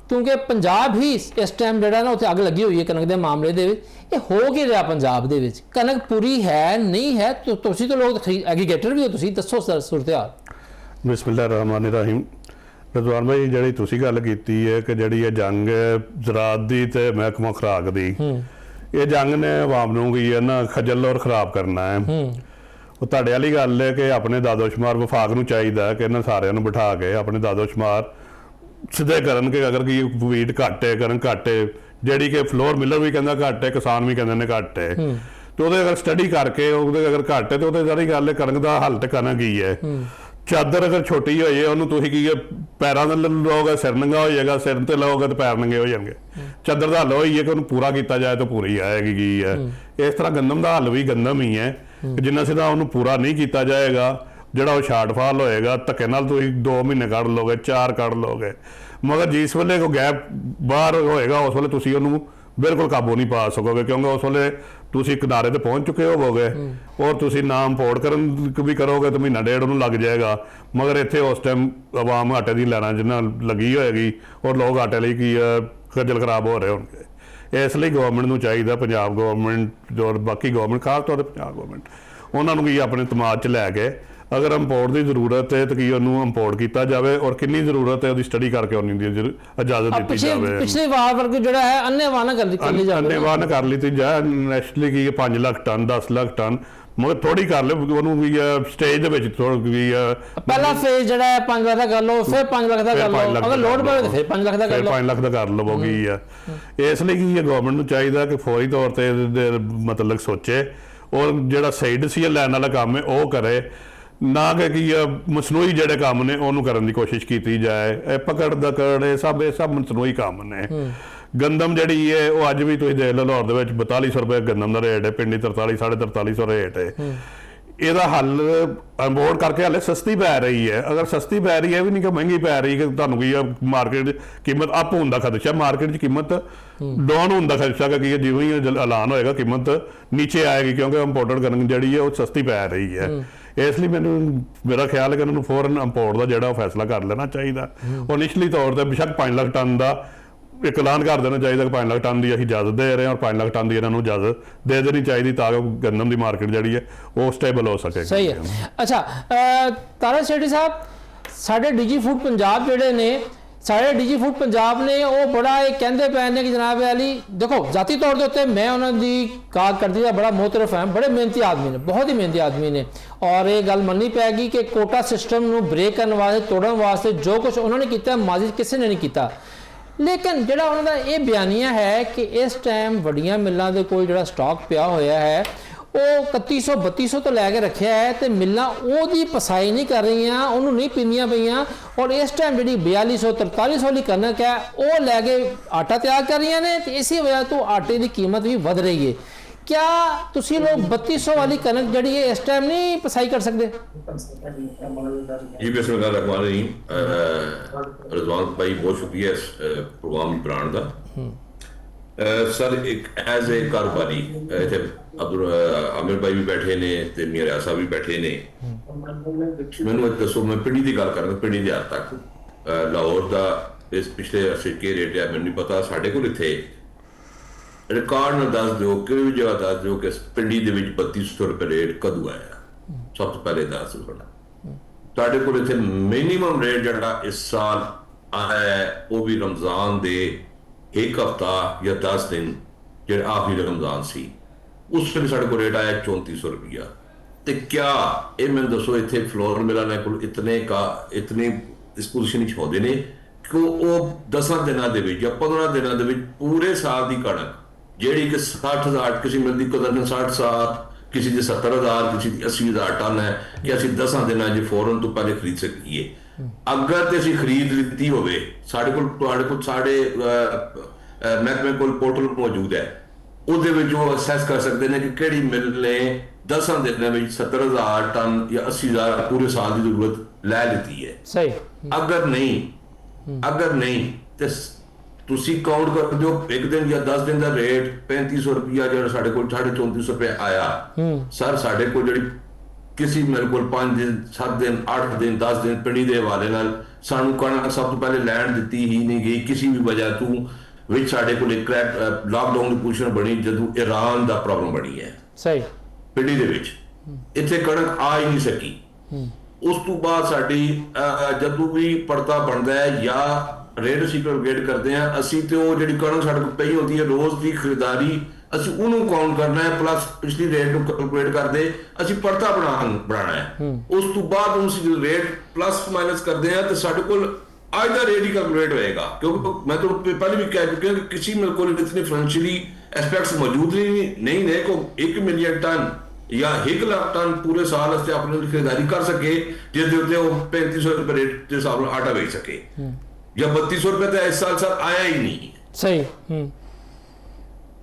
क्योंकि पंजाब ही इस टाइम जिहड़ा ना उत्थे अग लगी हुई है कनक के मामले दे विच। ये हो कि रहा पंजाब दे विच, कनक पूरी है नहीं है? तो तुसीं तो लोग एग्रीगेटर भी हो, तुसीं दसो सूरत हाल। बिस्मिल्लाहिर्रहमानिर्रहीम। रिजवान भाई जिहड़ी तुसीं गल कीती है कि जिहड़ी ये जंग ज़राअत दी ते महकमा खुराक दी, ये जंग ने आवाम नूं की है ना खजल और खराब करना है। वो तुहाडे वाली गल है कि अपने दादोशुमार विभाग नूं चाहीदा कि इन्हां सारिਆਂ ਨੂੰ बिठा के अपने दादोशुमार सिद्धे करन कि अगर कि वीट घट है कनक घट है, जिहड़ी कि फ्लोर मिलर भी कहंदा घट है, किसान भी कहंदे ने घट है, तो ਉਹਦੇ अगर स्टडी करके ਉਹਦੇ अगर घट है तो ਉਹਦੇ सारी गल है कनक ਦਾ हल ਤੇ कनक ही है। ਚਾਦਰ ਅਗਰ ਛੋਟੀ ਹੋਈ ਉਹਨੂੰ ਤੁਸੀਂ ਕੀ ਪੈਰਾਂ ਨਾਲ ਲਓਗੇ ਸਿਰ ਨੰਗਾ ਹੋ ਜਾਏਗਾ, ਸਿਰ ਤੇ ਲਓਗੇ ਤੇ ਪੈਰ ਨੰਗੇ ਹੋ ਜਾਣਗੇ। ਚਾਦਰ ਦਾ ਹੱਲ ਹੋਈ ਹੈ ਕਿ ਉਹਨੂੰ ਪੂਰਾ ਕੀਤਾ ਜਾਏ ਤਾਂ ਪੂਰੀ ਆਏਗੀ ਕੀ ਹੈ। ਇਸ ਤਰ੍ਹਾਂ ਗੰਦਮ ਦਾ ਹੱਲ ਵੀ ਗੰਦਮ ਹੀ ਹੈ, ਜਿੰਨਾ ਸਿੱਧਾ ਉਹਨੂੰ ਪੂਰਾ ਨਹੀਂ ਕੀਤਾ ਜਾਏਗਾ ਜਿਹੜਾ ਉਹ ਸ਼ਾਰਟਫਾਲ ਹੋਏਗਾ ਧੱਕੇ ਨਾਲ ਤੁਸੀਂ 2 ਮਹੀਨੇ ਕੱਢ ਲਓਗੇ, 4 ਕੱਢ ਲਓਗੇ, ਮਗਰ ਜਿਸ ਵੇਲੇ ਕੋਈ ਗੈਪ ਬਾਹਰ ਹੋਏਗਾ ਉਸ ਵੇਲੇ ਤੁਸੀਂ ਉਹਨੂੰ बिल्कुल काबू नहीं पा सकोगे, क्योंकि उस वे तुसी किनारे ते पहुँच चुके होवोगे और तुसी ना इंपोर्ट करन भी करोगे तो महीना डेढ़ उन्होंने लग जाएगा। मगर इत्थे उस टाइम आवाम आटे की लैना जिन्ना लगी होएगी और लोग आटे लिए की खज्जल खराब हो रहे होंगे। इसलिए गवर्नमेंट नूं चाहिदा, पंजाब गवर्नमेंट और बाकी गवर्नमेंट खास तौर पर पंजाब गवर्नमेंट उन्होंने की अपने दिमाग च लैके अगर इंपोर्ट की जरूरत है तो कि उन्होंने इंपोर्ट किया जाए और कितनी जरूरत है उसकी स्टडी करके उन्होंने इजाजत दी जाए। पिछले वार वर्ग जिहड़ा है अन्नेवाह ना कर ली जाए, अन्नेवाह ना कर ली जाए। नेशनली की 5 लाख टन 10 लाख टन मगर थोड़ी कर लो उन्होंने भी स्टेज दे विच थोड़ी पहला फेज जिहड़ा है 5 लाख दा कर लो, फिर 5 लाख दा कर लो, अगर लोड पवे तो फिर 5 लाख दा कर लो, 5 लाख दा कर लवोगी है। इसलिए कि गवर्नमेंट नूं चाहिदा कि फौरी तौर ते मतलब सोचे और जिहड़ा सही डिसीजन लैण वाला काम है वो करे, ना कि मसनूई जिहड़े काम ने उन्होंने करने की कोशिश की जाए। पकड़ दकड़ ये सब मसनूई काम ने। गंदम जिहड़ी है वो अज भी तुसीं देख लो लाहौर दे विच 4200 रुपए गंदम का रेट है, पिंडी 43 4350 रेट है। ਇਹਦਾ ਹੱਲ ਇੰਪੋਰਟ ਕਰਕੇ ਹਾਲੇ ਸਸਤੀ ਪੈ ਰਹੀ ਹੈ। ਅਗਰ ਸਸਤੀ ਪੈ ਰਹੀ ਹੈ ਵੀ ਨਹੀਂ ਕਿ ਮਹਿੰਗੀ ਪੈ ਰਹੀ ਕਿ ਤੁਹਾਨੂੰ ਕੀ ਮਾਰਕੀਟ ਕੀਮਤ ਅਪ ਹੋਣ ਦਾ ਖਦਸ਼ਾ, ਮਾਰਕੀਟ 'ਚ ਕੀਮਤ ਡਾਊਨ ਹੋਣ ਦਾ ਖਦਸ਼ਾ ਕਿ ਜਿਵੇਂ ਹੀ ਐਲਾਨ ਹੋਏਗਾ ਕੀਮਤ ਨੀਚੇ ਆਏਗੀ, ਕਿਉਂਕਿ ਇੰਪੋਰਟਡ ਕਣਕ ਜਿਹੜੀ ਹੈ ਉਹ ਸਸਤੀ ਪੈ ਰਹੀ ਹੈ। ਇਸ ਲਈ ਮੇਰਾ ਖਿਆਲ ਹੈ ਕਿ ਇਹਨਾਂ ਨੂੰ ਫੌਰਨ ਇੰਪੋਰਟ ਦਾ ਜਿਹੜਾ ਫੈਸਲਾ ਕਰ ਲੈਣਾ ਚਾਹੀਦਾ ਔਰ ਨਿਚਲੀ ਤੌਰ ਤੇ ਬੇਸ਼ੱਕ 5 ਲੱਖ ਟਨ ਦਾ एक ऐलान कर देना चाहिए कि 5 लाख टन की असीं इजाजत दे रहे हैं और 5 लाख टन की इन्होंने इजाजत दे देनी चाहिए ताकि गंदम की मार्केट जी है वो स्टेबल हो सके। सही है। अच्छा तारा सेठी साहब, साढ़े डिजी फूड पंजाब जिहड़े ने साढ़े डिजी फूड पंजाब ने वो बड़ा एक कहते पे ने कि जनाब अली देखो जाती तौर के उत्ते मैं उन्होंने कारकर्दगी का बड़ा मोहतरफ है, बड़े मेहनती आदमी ने, बहुत ही मेहनती आदमी ने और ये गल मननी पैगी कि कोटा सिस्टम नूं ब्रेक करने वास्ते तोड़न वास्ते जो कुछ उन्होंने किया माजी किसी ने नहीं किया। लेकिन जिहड़ा उन्होंने ये बयानिया है कि इस टाइम वड्डियां मिलों के कोल जिहड़ा स्टॉक पिया होया है वो 3100 3200 तो लैके रखा है तो मिलां ओहदी पसाई नहीं कर रही, उन्होंने नहीं पींदियां पईयां और इस टाइम जी 4200 4300 वाली कनक है वो लैके आटा तैयार कर रही ने तो इसी वजह तो आटे की कीमत भी वध रही है। क्या तुसी लोग 3200 वाली कनक जी है इस टाइम नहीं पसाई कर सकते? जी बिस्मिल्लाह रहमान रहीम। रिजवान भाई बहुत शुक्रिया इस प्रोग्राम बनाने का। सर एक एज ए कारोबारी इतने आमिर भाई भी बैठे ने ते मियां रियाज साहब भी बैठे ने, मैनू दसो मैं पिंडी की गल करा, पिंडी के हद तक लाहौर का इस पिछले अरसे के रेट है मैनू नहीं पता, साढ़े को इत्थे रिकॉर्ड न दस दो कि भी जगह दस दो कि पिंडी दे विच 3200 रुपए रेट कदों आया, सब तो पहले दस दो। तुहाडे कोल इत्थे मिनिमम रेट जिहड़ा इस साल आया है वो भी रमजान दे एक हफ्ता या 10 दिन जिहड़ा आखिरी रमजान सी उस वेले साडे कोल रेट आया 3400 रुपया। ते क्या ये मैनूं दसो इत्थे फ्लोर मिलाने कोल इतने इस पोजीशन च होंदे ने कि वो 10 दिनों के या 15 दिनों के पूरे साल की कणक ਜਿਹੜੀ कि 60,000 किसी मिलती कदर 60,000 किसी की 70,000 किसी की 80,000 टन है कि असं 10 दिनों च फौरन तो पहले खरीद सकीए। अगर तो असं खरीद लीती हो साढ़े महकमे को पोर्टल मौजूद है वो असैस कर सकते हैं कि किहड़ी मिल ने 10 दिनों में 70,000 टन या 80,000 पूरे साल की जरूरत लै ली है। सही। अगर नहीं तो तुसी काउंट कर दो एक दिन या 10 दिन का रेट 3500 रुपया जो साढ़े को 3450 रुपये आया। सर साढ़े को जी किसी मेरे को 5 दिन 7 दिन 8 दिन 10 दिन पिंडी के हवाले ਸਾਨੂੰ ਕਣਕ ਸਭ ਤੋਂ ਪਹਿਲੇ ਲੈਣ ਦਿੱਤੀ ਹੀ ਨਹੀਂ ਗਈ ਕਿਸੇ ਵੀ ਵਜ੍ਹਾ ਤੋਂ, ਵਿੱਚ ਸਾਡੇ ਕੋਲ ਇੱਕ ਲਾਕਡਾਊਨ ਦੀ ਪੋਜੀਸ਼ਨ ਬਣੀ ਜਦੋਂ ਈਰਾਨ ਦਾ ਪ੍ਰੋਬਲਮ ਬਣੀ ਹੈ ਸਹੀ ਪਿੰਡੀ ਦੇ ਵਿੱਚ, ਇੱਥੇ ਕਣਕ ਆ ਹੀ ਨਹੀਂ ਸਕੀ। ਉਸ ਤੋਂ ਬਾਅਦ ਸਾਡੀ ਜਦੋਂ ਵੀ ਪੜਤਾ ਬਣਦਾ ਹੈ ਜਾਂ ਰੇਟ ਅਸੀਂ ਕੈਲਕੂਲੇਟ ਕਰਦੇ ਹਾਂ, ਅਸੀਂ ਤੇ ਉਹ ਜਿਹੜੀ ਕਣਕ ਸਾਡੇ ਕੋਲ ਪਈ ਹੁੰਦੀ ਹੈ ਰੋਜ਼ ਦੀ ਖਰੀਦਦਾਰੀ, ਅਸੀਂ ਉਹਨੂੰ ਕਾਊਂਟ ਕਰਨਾ ਹੈ ਪਲੱਸ ਪਿਛਲੀ ਰੇਟ ਨੂੰ ਕੈਲਕੂਲੇਟ ਕਰਦੇ ਅਸੀਂ ਪੜਤਾ ਬਣਾਉਣਾ ਹੈ। ਉਸ ਤੋਂ ਬਾਅਦ ਹੁਣ ਅਸੀਂ ਜਦੋਂ ਰੇਟ ਪਲੱਸ ਮਾਈਨਸ ਕਰਦੇ ਹਾਂ ਤਾਂ ਸਾਡੇ ਕੋਲ ਅੱਜ ਦਾ ਰੇਟ ਹੀ ਕੈਲਕੂਲੇਟ ਹੋਏਗਾ, ਕਿਉਂਕਿ ਮੈਂ ਤੁਹਾਨੂੰ ਪਹਿਲੇ ਵੀ ਕਹਿ ਚੁੱਕਿਆ ਕਿ ਕਿਸੇ ਮਿਲਕ ਕੋਲ ਇਤਨੇ ਫਾਈਨੈਂਸ਼ੀਅਲੀ ਐਸਪੈਕਟਸ ਮੌਜੂਦ ਨਹੀਂ ਨੇ ਕਿ 1 ਮਿਲੀਅਨ ਟਨ ਜਾਂ 1 ਲੱਖ ਟਨ ਪੂਰੇ ਸਾਲ ਵਾਸਤੇ ਆਪਣੀ ਖਰੀਦਦਾਰੀ ਕਰ ਸਕੇ, ਜਿਸ ਦੇ ਉੱਤੇ ਉਹ 3500 ਰੁਪਏ ਰੇਟ ਦੇ ਹਿਸਾਬ ਨਾਲ ਆਟਾ ਵੇਚ ਸਕੇ, ਜਾਂ 3200 ਰੁਪਏ ਤਾਂ ਇਸ ਸਾਲ ਸਰ ਆਇਆ ਹੀ ਨਹੀਂ। ਸਹੀ।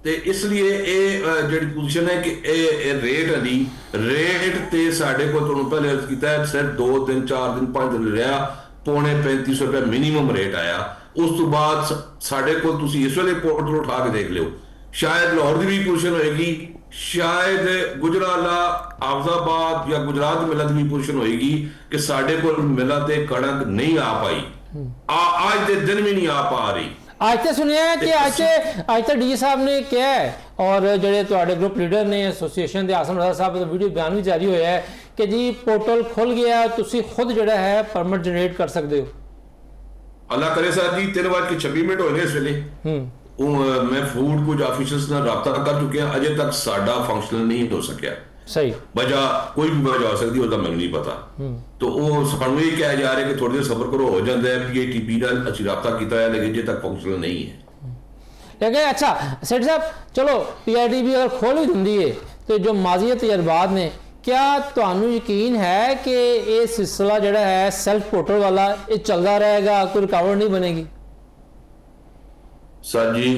ਤੇ ਇਸ ਲਈ ਇਹ ਜਿਹੜੀ ਪੋਜੀਸ਼ਨ ਹੈ ਕਿ ਇਹ ਰੇਟ ਤੇ ਸਾਡੇ ਕੋਲ ਤੁਹਾਨੂੰ ਪਹਿਲੇ ਅਰਜ਼ ਕੀਤਾ ਹੈ ਸਿਰਫ 2 ਦਿਨ 4 ਦਿਨ 5 ਦਿਨ ਰਿਹਾ, ਪੌਣੇ 3500 ਰੁਪਏ ਮਿਨੀਮਮ ਰੇਟ ਆਇਆ। ਉਸ ਤੋਂ ਬਾਅਦ ਸਾਡੇ ਕੋਲ ਤੁਸੀਂ ਇਸ ਵੇਲੇ ਪੋਰਟਲ ਉਠਾ ਕੇ ਦੇਖ ਲਿਓ, ਸ਼ਾਇਦ ਲਾਹੌਰ ਦੀ ਵੀ ਪੋਜੀਸ਼ਨ ਹੋਏਗੀ, ਸ਼ਾਇਦ ਗੁਜਰਾਲਾ ਆਫਜ਼ਾਬਾਦ ਜਾਂ ਗੁਜਰਾਤ ਦੀ ਮਿਲਾਂ ਦੀ ਵੀ ਪੋਜੀਸ਼ਨ ਹੋਏਗੀ ਕਿ ਸਾਡੇ ਕੋਲ ਮਿਲਾਂ ਤੇ ਕਣਕ ਨਹੀਂ ਆ ਪਾਈ, ਅੱਜ ਦੇ ਦਿਨ ਵੀ ਨਹੀਂ ਆ ਪਾ ਰਹੀ। ਅੱਜ ਤੇ ਸੁਣਿਆ ਕਿ ਅੱਜ ਤੇ ਡੀ ਸਾਹਿਬ ਨੇ ਕਿਹਾ ਹੈ, ਔਰ ਜਿਹੜੇ ਤੁਹਾਡੇ ਗਰੁੱਪ ਲੀਡਰ ਨੇ ਐਸੋਸੀਏਸ਼ਨ ਦੇ ਆਸਮ ਰਜ਼ਾ ਸਾਹਿਬ ਦਾ ਵੀਡੀਓ ਬਿਆਨ ਵੀ ਜਾਰੀ ਹੋਇਆ ਹੈ ਕਿ ਜੀ ਪੋਰਟਲ ਖੁੱਲ ਗਿਆ, ਤੁਸੀਂ ਖੁਦ ਜਿਹੜਾ ਹੈ ਪਰਮਿਟ ਜਨਰੇਟ ਕਰ ਸਕਦੇ ਹੋ। ਅੱਲਾ ਕਰੇ ਸਰ ਜੀ 3:26 ਹੋਏ ਨੇ ਇਸ ਵੇਲੇ। ਮੈਂ ਫੂਡ ਕੁਝ ਆਫੀਸਰਸ ਨਾਲ ਰਾਬਤਾ ਕਰ ਚੁੱਕਿਆ, ਅਜੇ ਤੱਕ ਸਾਡਾ ਫੰਕਸ਼ਨਲ ਨਹੀਂ ਹੋ ਸਕਿਆ। ਸਹੀ ਵਜ੍ਹਾ ਕੋਈ ਵੀ ਵਜ੍ਹਾ ਹੋ ਸਕਦੀ, ਉਹਦਾ ਮੈਨੂੰ ਨਹੀਂ ਪਤਾ। ਤਾਂ ਉਹ ਸਾਨੂੰ ਇਹ ਕਿਹਾ ਜਾ ਰਿਹਾ ਕਿ ਥੋੜੀ ਦੇਰ ਸਬਰ ਕਰੋ, ਹੋ ਜਾਂਦਾ ਹੈ। PITB ਨਾਲ ਅਸੀਂ ਰਾਬਤਾ ਕੀਤਾ ਹੈ ਲੇਕਿਨ ਅਜੇ ਤੱਕ ਫੰਕਸ਼ਨਲ ਨਹੀਂ ਹੈ। ਲੇਕਿਨ ਅੱਛਾ ਸੇਠ ਸਾਹਿਬ, ਚਲੋ PITB ਅਗਰ ਖੋਲ ਵੀ ਦਿੰਦੀ ਹੈ तो जो माजी तजर्बात ने, क्या ਤੁਹਾਨੂੰ यकीन है कि ये सिलसिला ਜਿਹੜਾ है सेल्फ पोर्टल वाला ये चलता रहेगा, कोई रुकावट नहीं बनेगी? सर जी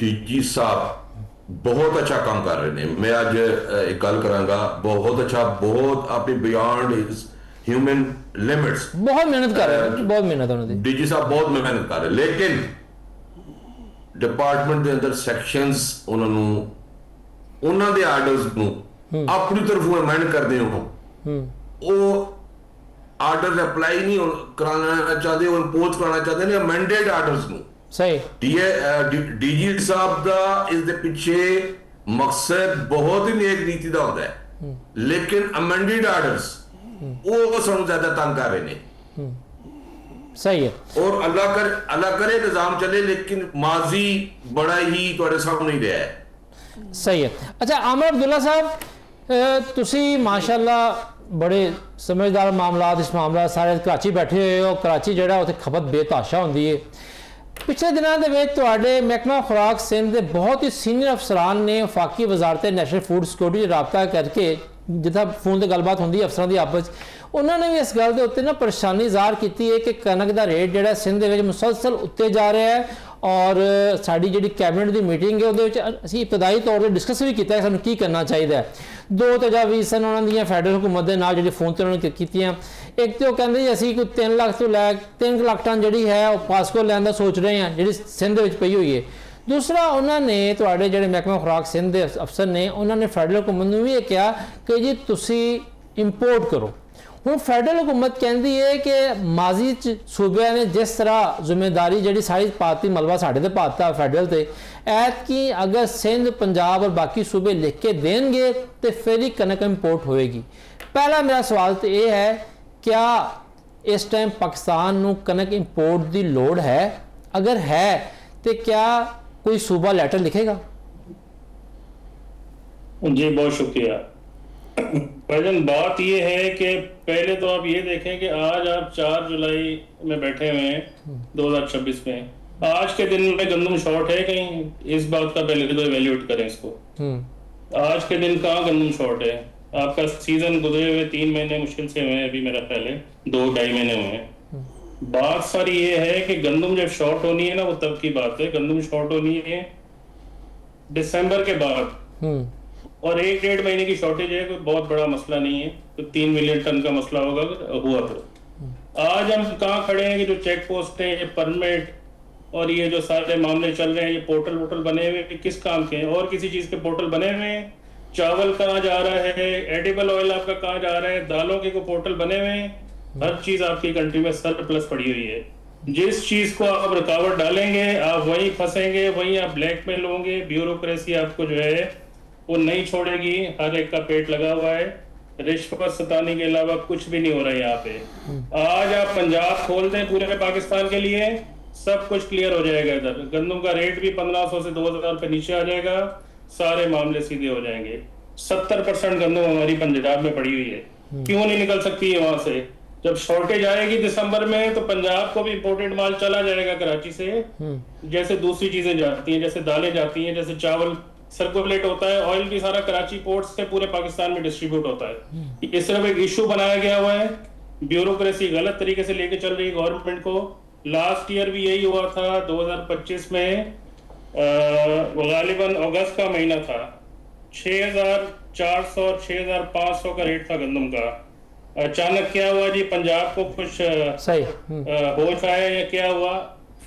DG साहब बहुत अच्छा काम कर रहे हैं। मैं आज एक गल करांगा, बहुत अच्छा, बहुत अपने बियॉन्ड हिज ह्यूमन लिमिट्स बहुत मेहनत कर रहे हैं, बहुत मेहनत उन्होंने। DG साहब बहुत मेहनत कर रहे, लेकिन डिपार्टमेंट के अंदर सैक्शंस उन्होंने आर्डर्स ਨੂੰ अपनी तरफों अमेंड करते हो, वो आर्डर अप्लाई नहीं कराना चाहते, वो इंपोज कराना चाहते हैं अमेंडेड आर्डर्स ਨੂੰ। सही DG साहब ਦਾ ਇਸ ਦੇ ਪਿੱਛੇ ਮਕਸਦ ਬਹੁਤ ਹੀ ਨੇਕ ਨੀਤੀ ਦਾ ਹੁੰਦਾ ਹੈ, ਲੇਕਿਨ ਅਮੈਂਡਡ ਆਰਡਰਸ ਉਹ ਸਾਨੂੰ ਜ਼ਿਆਦਾ ਤੰਗ ਕਰ ਰਹੇ ਨੇ। सही है, और अल्लाह करे निजाम चले, लेकिन माजी बड़ा ही ਤੁਹਾਡੇ ਸਾਹਮਣੇ ਹੀ ਰਿਹਾ ਹੈ। सही है। अच्छा आमिर अब्दुल्ला साहब, तुसी माशाअल्लाह बड़े समझदार मामलात इस मामला सारे कराची बैठे हुए हो, कराची ਜਿਹੜਾ ਉੱਥੇ ਖਪਤ ਬੇਤਾਸ਼ਾ ਹੁੰਦੀ ਹੈ। ਪਿਛਲੇ ਦਿਨਾਂ ਦੇ ਵਿੱਚ ਤੁਹਾਡੇ ਮਹਿਕਮਾ ਖੁਰਾਕ ਸਿੰਧ ਦੇ ਬਹੁਤ ਹੀ ਸੀਨੀਅਰ ਅਫਸਰਾਨ ਨੇ ਵਫਾਕੀ ਵਜ਼ਾਰਤ ਨੈਸ਼ਨਲ ਫੂਡ ਸਿਕਿਉਰਿਟੀ ਰਾਬਤਾ ਕਰਕੇ, ਜਿੱਦਾਂ ਫੋਨ ਤੇ ਗੱਲਬਾਤ ਹੁੰਦੀ ਅਫਸਰਾਂ ਦੀ ਆਪਸ, ਉਹਨਾਂ ਨੇ ਵੀ ਇਸ ਗੱਲ ਦੇ ਉੱਤੇ ਨਾ ਪਰੇਸ਼ਾਨੀ ਜ਼ਾਹਰ ਕੀਤੀ ਹੈ ਕਿ ਕਣਕ ਦਾ ਰੇਟ ਜਿਹੜਾ ਸਿੰਧ ਦੇ ਵਿੱਚ ਮੁਸਲਸਲ ਉੱਤੇ ਜਾ ਰਿਹਾ ਹੈ। ਔਰ ਸਾਡੀ ਜਿਹੜੀ ਕੈਬਨਿਟ ਦੀ ਮੀਟਿੰਗ ਹੈ ਉਹਦੇ ਵਿੱਚ ਅਸੀਂ ਇਬਤਦਾਈ ਤੌਰ ਤੇ ਡਿਸਕਸ ਵੀ ਕੀਤਾ ਹੈ ਸਾਨੂੰ ਕੀ ਕਰਨਾ ਚਾਹੀਦਾ ਹੈ। ਦੋ ਤਜਾਵੀਜ਼ ਸਨ ਉਹਨਾਂ ਦੀਆਂ ਫੈਡਰਲ ਹੁਕੂਮਤ ਦੇ ਨਾਲ ਜਿਹੜੀ ਫੋਨ ਤੇ ਉਹਨਾਂ ਨੇ ਕੀਤੀਆਂ। ਇੱਕ ਤੇ ਉਹ ਕਹਿੰਦੇ ਜੀ ਅਸੀਂ ਕੋਈ 3 ਲੱਖ ਤੋਂ ਲੈ 3 ਲੱਖ ਟਨ ਜਿਹੜੀ ਹੈ ਉਹ ਪਾਸਕੋ ਲੈਣ ਦਾ ਸੋਚ ਰਹੇ ਹਾਂ ਜਿਹੜੀ ਸਿੰਧ ਦੇ ਵਿੱਚ ਪਈ ਹੋਈ ਹੈ। ਦੂਸਰਾ ਉਹਨਾਂ ਨੇ ਤੁਹਾਡੇ ਜਿਹੜੇ ਮਹਿਕਮਾ ਖੁਰਾਕ ਸਿੰਧ ਦੇ ਅਫਸਰ ਨੇ ਉਹਨਾਂ ਨੇ ਫੈਡਰਲ ਹੁਕੂਮਤ ਨੂੰ ਵੀ ਇਹ ਕਿਹਾ ਕਿ ਜੀ ਤੁਸੀਂ ਇੰਪੋਰਟ ਕਰੋ। ਹੁਣ ਫੈਡਰਲ ਹੁਕੂਮਤ ਕਹਿੰਦੀ ਹੈ ਕਿ ਮਾਜ਼ੀ 'ਚ ਸੂਬਿਆਂ ਨੇ ਜਿਸ ਤਰ੍ਹਾਂ ਜ਼ਿੰਮੇਦਾਰੀ ਜਿਹੜੀ ਸਾਰੀ ਪਾਤੀ ਮਲਬਾ ਸਾਡੇ ਤੇ ਪਾਤਾ ਫੈਡਰਲ ਤੇ, ਐਤਕੀ ਅਗਰ ਸਿੰਧ ਪੰਜਾਬ और बाकी सूबे लिख के देंगे तो फिर ही कनक इंपोर्ट होएगी। पहला मेरा सवाल तो ये है, क्या इस टाइम पाकिस्तान नूं कनक इंपोर्ट की लोड़ है? अगर है तो क्या कोई सूबा लेटर लिखेगा? जी बहुत शुक्रिया भाईजान। बात ये है कि पहले तो आप ये देखें कि आज आप 4 जुलाई में बैठे हुए हैं 2026 में, आज के दिन में गंदम शॉर्ट है कहीं? इस बात का पहले तो इवैल्यूएट करें इसको। आज के दिन कहाँ गंदम शॉर्ट है? आपका सीजन गुजरे हुए 3 महीने मुश्किल से हुए, अभी मेरा ख्याल है 2-2.5 महीने हुए हैं। बात सारी ये है कि गंदम जब शॉर्ट होनी है ना, वो तब की बात है। गंदम शॉर्ट होनी है दिसंबर के बाद, और 1-1.5 महीने की शॉर्टेज है, कोई बहुत बड़ा मसला नहीं है। तो 3 मिलियन टन का मसला होगा हुआ तो। आज हम कहाँ खड़े हैं कि जो चेक पोस्ट है, ये परमिट और ये जो सारे मामले चल रहे हैं, ये पोर्टल वोटल बने हुए किस काम के हैं? और किसी चीज के पोर्टल बने हुए हैं? चावल कहाँ जा रहा है, एडिबल ऑयल आपका कहाँ जा रहा है, दालों के को पोर्टल बने हुए हैं? हर चीज आपकी कंट्री में सरप्लस पड़ी हुई है। जिस चीज को आप रुकावट डालेंगे आप वहीं फंसेंगे, वहीं आप ब्लैक मेल होंगे। ब्यूरोक्रेसी आपको जो है वो नहीं छोड़ेगी। हर एक का पेट लगा हुआ है, रिश्वत सताने के अलावा कुछ भी नहीं हो रहा है यहाँ पे। आज आप पंजाब खोल दें पूरे पाकिस्तान के लिए, सब कुछ क्लियर हो जाएगा। इधर गंदम का रेट भी 1500 से 2000 रुपए नीचे आ जाएगा, सारे मामले सीधे हो जाएंगे। 70% गंदम हमारी पंजाब में पड़ी हुई है, क्यों नहीं निकल सकती है वहां से? जब शॉर्टेज आएगी दिसंबर में तो पंजाब को भी इंपोर्टेड माल चला जाएगा कराची से, जैसे दूसरी चीजें जाती हैं, जैसे दालें जाती हैं, जैसे चावल सर्कुलेट होता है, ऑयल भी सारा कराची पोर्ट से पूरे पाकिस्तान में डिस्ट्रीब्यूट होता है। ये सिर्फ एक इशू बनाया गया हुआ है, ब्यूरोक्रेसी गलत तरीके से लेके चल रही है गवर्नमेंट को। लास्ट ईयर भी यही हुआ था, 2025 में गालिबन अगस्त का महीना था, 6400 और 6500 का रेट था गंदम का। अचानक क्या हुआ जी, पंजाब को कुछ सही होश आया या क्या हुआ,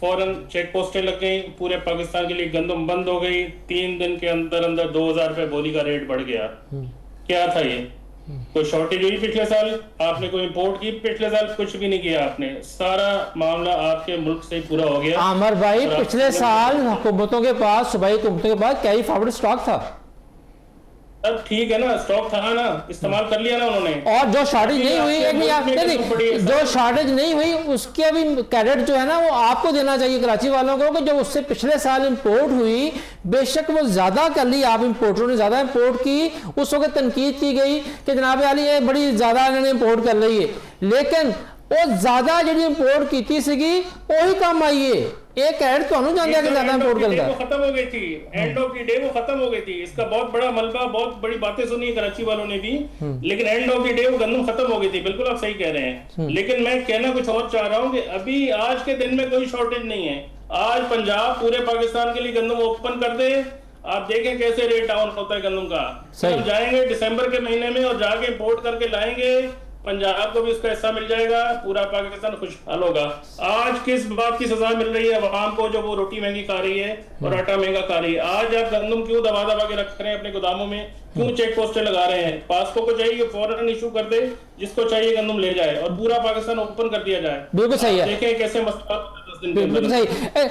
फौरन चेक पोस्टें लग गई, पूरे पाकिस्तान के लिए गंदम बंद हो गई। 3 दिन के अंदर अंदर 2000 रुपए बोरी का रेट बढ़ गया। क्या था ये? कोई शॉर्टेज हुई पिछले साल? आपने कोई इंपोर्ट की पिछले साल? कुछ भी नहीं किया आपने, सारा मामला आपके मुल्क से ही पूरा हो गया। आमर भाई, पिछले साल हुकूमतों के पास, सूबाई हुकूमतों के पास कैरी फॉरवर्ड स्टॉक था। अब ठीक है ना, स्टॉक था ना, इस्तेमाल कर लिया ना उन्होंने। और जो शॉर्टेज नहीं हुई है, जो शॉर्टेज नहीं हुई उसके भी क्रेडिट जो है ना वो आपको देना चाहिए कराची वालों को, कि जो उससे पिछले साल इंपोर्ट हुई, बेशक वो ज्यादा कर ली, आप इंपोर्टरों ने ज्यादा इंपोर्ट की, उस वक्त तनकीद की गई कि जनाब आली ये बड़ी ज्यादा इन्होंने इंपोर्ट कर रही है, लेकिन वो ज्यादा जी इंपोर्ट की सीगी वही काम आई है। एक क्रेडिट तो जानते हैं कि ज्यादा इंपोर्ट करता है, खत्म हो गई थी, एंड ऑफ द डे वो खत्म हो गई थी। इसका बहुत बड़ा मलबा, बहुत बड़ी बातें सुनी कराची वालों ने भी, लेकिन एंड ऑफ द डे वो गंदम खत्म हो गई थी। बिल्कुल आप सही कह रहे हैं, लेकिन मैं कहना कुछ और चाह रहा हूँ कि अभी आज के दिन में कोई शॉर्टेज नहीं है। आज पंजाब पूरे पाकिस्तान के लिए गंदम ओपन कर दे, आप देखें कैसे रेट डाउन होता है गंदम का। हम जाएंगे दिसंबर के महीने में और जाके इंपोर्ट करके लाएंगे, पंजाब को भी उसका हिस्सा मिल जाएगा, पूरा पाकिस्तान खुशहाल होगा। आज किस बात की सजा मिल रही है अवाम को, जो वो रोटी महंगी खा रही है और आटा महंगा खा रही है? आज आप गंदम क्यों दबा दबा के रख रहे हैं अपने गोदामों में, क्यों चेक पोस्टें लगा रहे हैं? पासको को चाहिए फौरन इशू कर दे, जिसको चाहिए गंदम ले जाए और पूरा पाकिस्तान ओपन कर दिया जाए। बिल्कुल सही है, देखें कैसे मसला 10 दिन के बिल्कुल अंदर। सही।